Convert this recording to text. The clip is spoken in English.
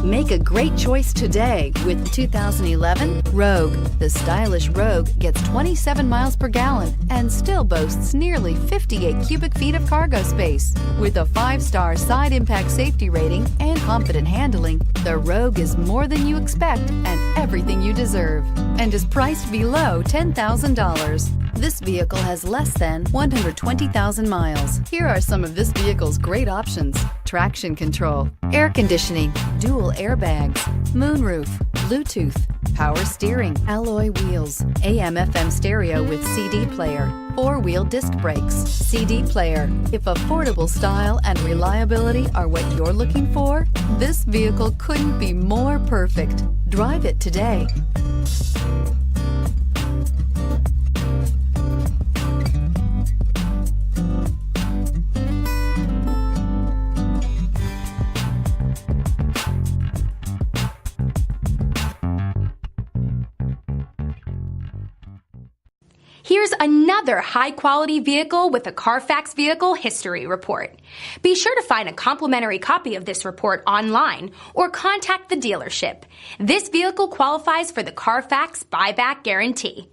Make a great choice today with the 2011 Rogue. The stylish Rogue gets 27 miles per gallon and still boasts nearly 58 cubic feet of cargo space. With a 5-star side impact safety rating and confident handling, the Rogue is more than you expect and everything you deserve, and is priced below $10,000. This vehicle has less than 120,000 miles. Here are some of this vehicle's great options: traction control, air conditioning, dual airbags, moonroof, Bluetooth, power steering, alloy wheels, AM/FM stereo with CD player, 4-wheel disc brakes, CD player. If affordable style and reliability are what you're looking for, this vehicle couldn't be more perfect. Drive it today. Here's another high-quality vehicle with a Carfax Vehicle History Report. Be sure to find a complimentary copy of this report online or contact the dealership. This vehicle qualifies for the Carfax Buyback Guarantee.